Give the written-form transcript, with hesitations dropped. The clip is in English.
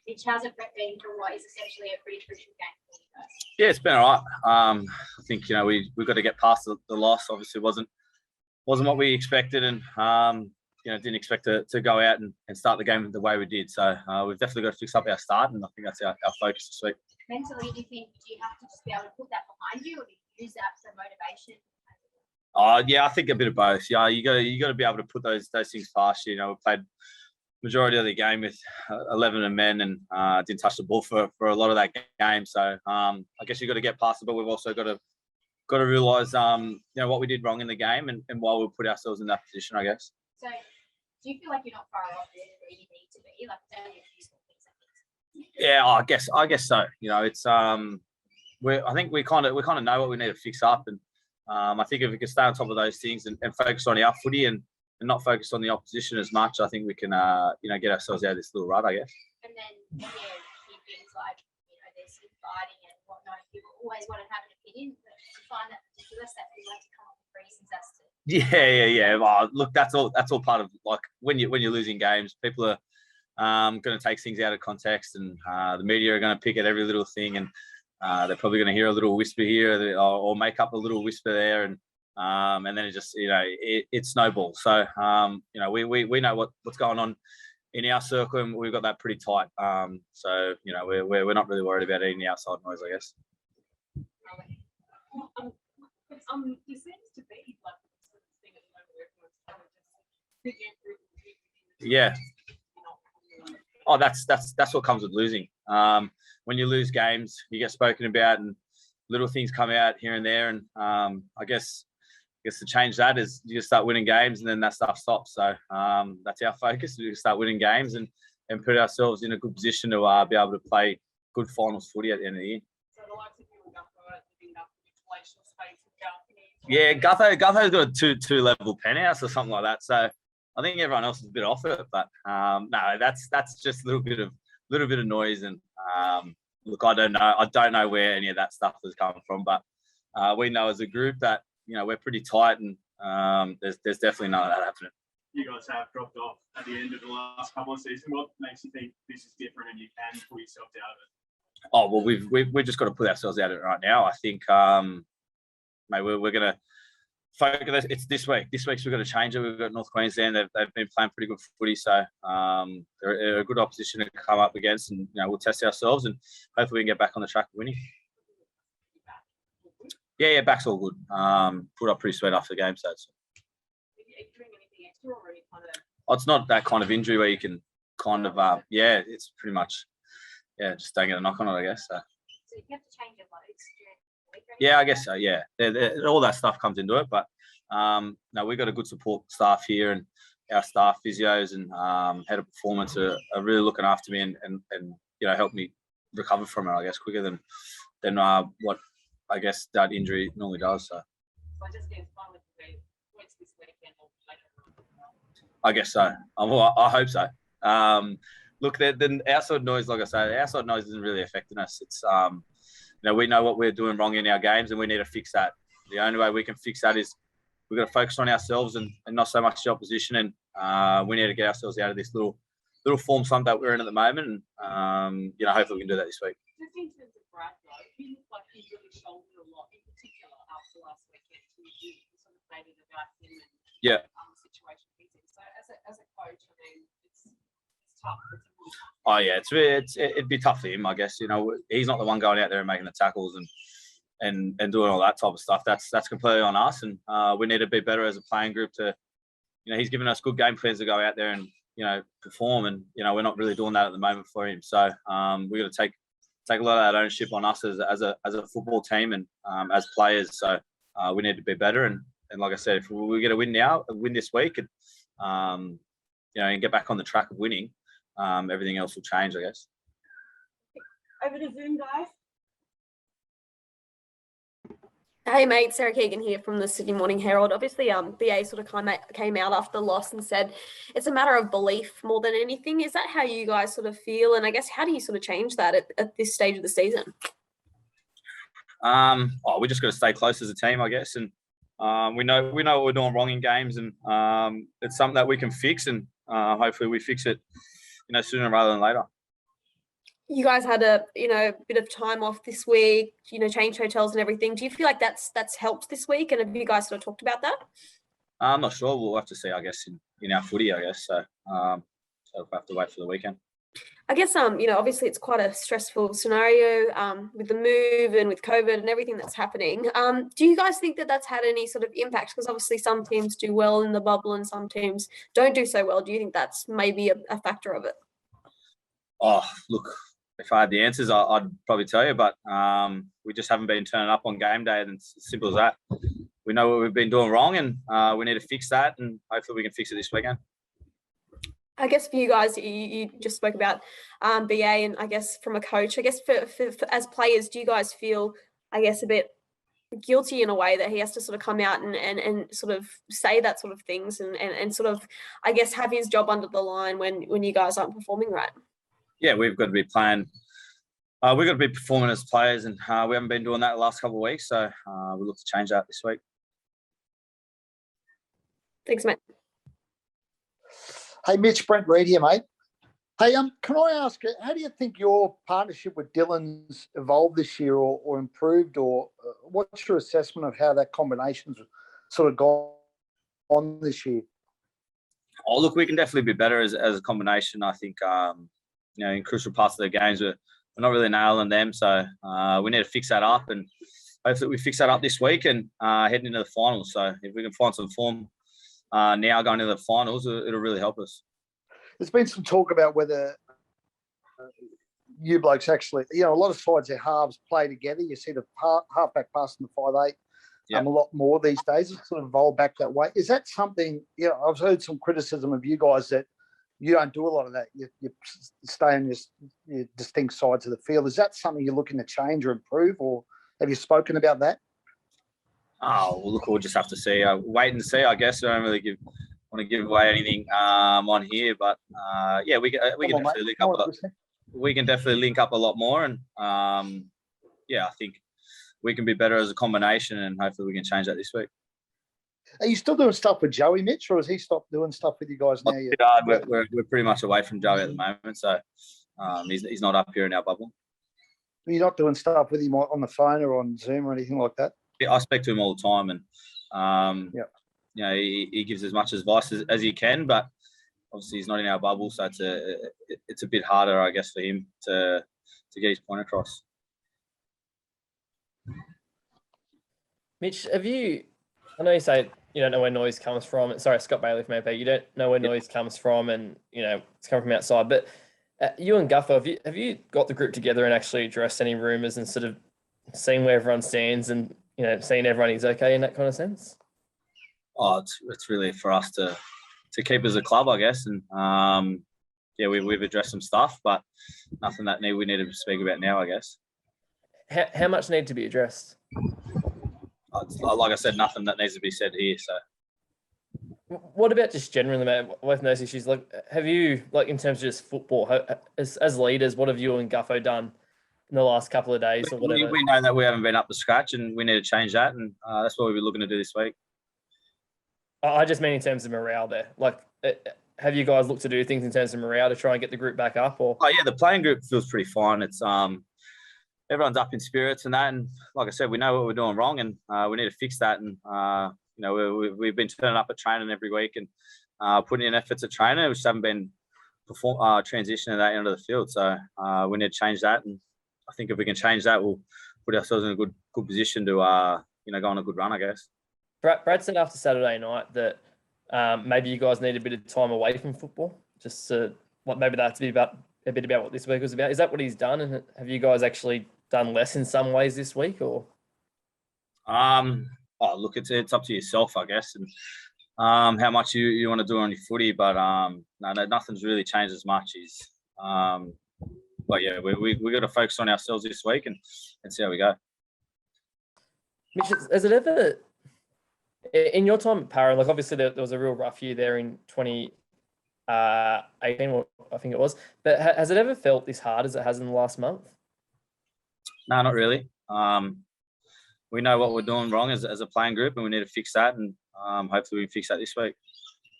Mitch, how's it been for what is essentially a pretty crucial game for you guys? Yeah, it's been all right. I think we've got to get past the loss. Obviously, wasn't what we expected, and didn't expect to go out and start the game the way we did. So we've definitely got to fix up our start, and I think that's our focus this week. Mentally, do you have to just be able to put that behind you, or do you use that for motivation? Yeah, I think a bit of both. Yeah, you got to be able to put those things past you. We played majority of the game with 11 men and didn't touch the ball for a lot of that game. So I guess you've got to get past it, but we've also got to realise what we did wrong in the game and why we put ourselves in that position, I guess. So do you feel like you're not far off where you need to be? Like it's only a few small things, I think. Yeah, I guess so. It's I think we kind of know what we need to fix up, and I think if we can stay on top of those things and focus on our footy and not focus on the opposition as much, I think we can get ourselves out of this little rut, I guess. And then things like there's fighting and whatnot. People always want to have an opinion, but to find that ridiculous that we like to come up with reasons as to. Yeah. Well, look, that's all part of like when you're losing games, people are going to take things out of context, and the media are going to pick at every little thing, and they're probably going to hear a little whisper here or make up a little whisper there, and then it just it snowballs. So we know what's going on in our circle, and we've got that pretty tight. So we're not really worried about any outside noise, I guess. There seems to be like sort of thing at the moment where everyone's kind of just big group. Yeah. Oh, that's what comes with losing. When you lose games, you get spoken about, and little things come out here and there. And I guess to change that is you start winning games, and then that stuff stops. So that's our focus. We start winning games and put ourselves in a good position to be able to play good finals footy at the end of the year. So the likes of you and Gutho are living up in relational space with Gutho. Yeah, Gutho's got a two-level penthouse or something like that. So I think everyone else is a bit off it, but no, that's just a little bit of noise. And look, I don't know where any of that stuff has come from, but we know as a group that we're pretty tight, and there's definitely none of that happening. You guys have dropped off at the end of the last couple of seasons. What makes you think this is different and you can pull yourself out of it? Oh well, we've just got to put ourselves out of it right now. I think, mate, we're gonna focus. It's this week. This week's we've got to change it. We've got North Queensland. They've been playing pretty good footy, so they're a good opposition to come up against, and we'll test ourselves, and hopefully we can get back on the track of winning. Yeah, back's all good. Put up pretty sweet after the game, so it's. Are you doing anything extra, or are you kind of? Oh, it's not that kind of injury where you can kind of it's pretty much just don't get a knock on it, I guess. So you have to change your loads during the week, right? Yeah, I guess so. Yeah, all that stuff comes into it, but no, we've got a good support staff here, and our staff physios and head of performance are really looking after me and help me recover from it, I guess, quicker than what I guess that injury normally does. So I just guess one with the points this weekend or later. I guess so. I hope so. Look, the outside noise, like I say, the outside noise isn't really affecting us. It's we know what we're doing wrong in our games, and we need to fix that. The only way we can fix that is we've got to focus on ourselves and not so much the opposition. And we need to get ourselves out of this little form slump that we're in at the moment. And hopefully we can do that this week. Just in terms of Brad, though, he looked like he really shouldered a lot, in particular after last weekend. You sort of made it about him and the situation he's in. So as a coach, I mean, it's tough. Oh yeah, it'd be tough for him, I guess. He's not the one going out there and making the tackles and doing all that type of stuff. That's completely on us, and we need to be better as a playing group. To he's given us good game plans to go out there and perform, and we're not really doing that at the moment for him. So we got to take a lot of that ownership on us as a football team and as players. So we need to be better, and like I said, if we get a win this week, and and get back on the track of winning, everything else will change, I guess. Over to Zoom, guys. Hey mate, Sarah Keegan here from the Sydney Morning Herald. Obviously, BA sort of came out after the loss and said it's a matter of belief more than anything. Is that how you guys sort of feel? And I guess how do you sort of change that at this stage of the season? We just got to stay close as a team, I guess, and we know what we're doing wrong in games, and it's something that we can fix, and hopefully we fix it, sooner rather than later. you guys had a bit of time off this week, changed hotels and everything. Do you feel like that's helped this week? And have you guys sort of talked about that? I'm not sure. We'll have to see, I guess, in our footy, I guess. So we'll have to wait for the weekend. I guess, obviously it's quite a stressful scenario with the move and with COVID and everything that's happening. Do you guys think that that's had any sort of impact? Because obviously some teams do well in the bubble and some teams don't do so well. Do you think that's maybe a factor of it? Oh, look, if I had the answers, I'd probably tell you, but we just haven't been turning up on game day, and it's as simple as that. We know what we've been doing wrong, and we need to fix that, and hopefully we can fix it this weekend. I guess for you guys, you just spoke about BA, and I guess from a coach, I guess for as players, do you guys feel, I guess, a bit guilty in a way that he has to sort of come out and sort of say that sort of things and sort of, I guess, have his job under the line when you guys aren't performing right? Yeah, we've got to be playing. We've got to be performing as players, and we haven't been doing that the last couple of weeks, so we look to change that this week. Thanks, mate. Hey, Mitch, Brent Reid here, mate. Hey, can I ask, how do you think your partnership with Dylan's evolved this year or improved, or what's your assessment of how that combination's sort of gone on this year? Oh, look, we can definitely be better as a combination. I think, in crucial parts of the games, we're not really nailing them, so we need to fix that up, and hopefully we fix that up this week and heading into the finals. So if we can find some form now going into the finals, it'll really help us. There's been some talk about whether you blokes actually, a lot of sides, their halves play together. You see the halfback passing the 5'8" a lot more these days. It's sort of evolved back that way. Is that something, I've heard some criticism of you guys that you don't do a lot of that. You stay on your distinct sides of the field. Is that something you're looking to change or improve, or have you spoken about that? Oh, well, look, we'll just have to see. Wait and see, I guess. I don't really want to give away anything on here, but we can definitely link up. We can definitely link up a lot more, and I think we can be better as a combination, and hopefully we can change that this week. Are you still doing stuff with Joey, Mitch, or has he stopped doing stuff with you guys now? We're pretty much away from Joey at the moment, so he's not up here in our bubble. You're not doing stuff with him on the phone or on Zoom or anything like that? I speak to him all the time, and he gives as much advice as he can, but obviously he's not in our bubble, so it's a bit harder, I guess, for him to get his point across. Mitch, I know you say you don't know where noise comes from. Sorry, Scott Bailey from AP. You don't know where noise comes from, and it's coming from outside. But you and Guffer, have you got the group together and actually addressed any rumours and sort of seen where everyone stands and seeing everyone is okay in that kind of sense? Oh, it's really for us to keep as a club, I guess, and we've addressed some stuff, but nothing that we need to speak about now, I guess. How much need to be addressed? Like I said, nothing that needs to be said here. So, what about just generally, mate, with those issues? Like, have you, like, in terms of just football, as leaders, what have you and Guffo done in the last couple of days or whatever? We know that we haven't been up to scratch, and we need to change that, and that's what we'll be looking to do this week. I just mean in terms of morale there. Like, have you guys looked to do things in terms of morale to try and get the group back up? Or the playing group feels pretty fine. It's everyone's up in spirits and that, and like I said, we know what we're doing wrong, and we need to fix that. And we've been turning up at training every week and putting in efforts at training, which haven't been transitioning that into the field. So we need to change that, and I think if we can change that, we'll put ourselves in a good position to go on a good run, I guess. Brad said after Saturday night that maybe you guys need a bit of time away from football, just to maybe that's a bit about what this week was about. Is that what he's done? And have you guys actually done less in some ways this week, or? Look, it's up to yourself, I guess, and how much you want to do on your footy. But no, nothing's really changed as much. We got to focus on ourselves this week and see how we go. Mitch, has it ever, in your time at Para, like obviously there was a real rough year there in 2018, I think it was, but has it ever felt this hard as it has in the last month? No, not really. We know what we're doing wrong as a playing group, and we need to fix that, and hopefully we fix that this week.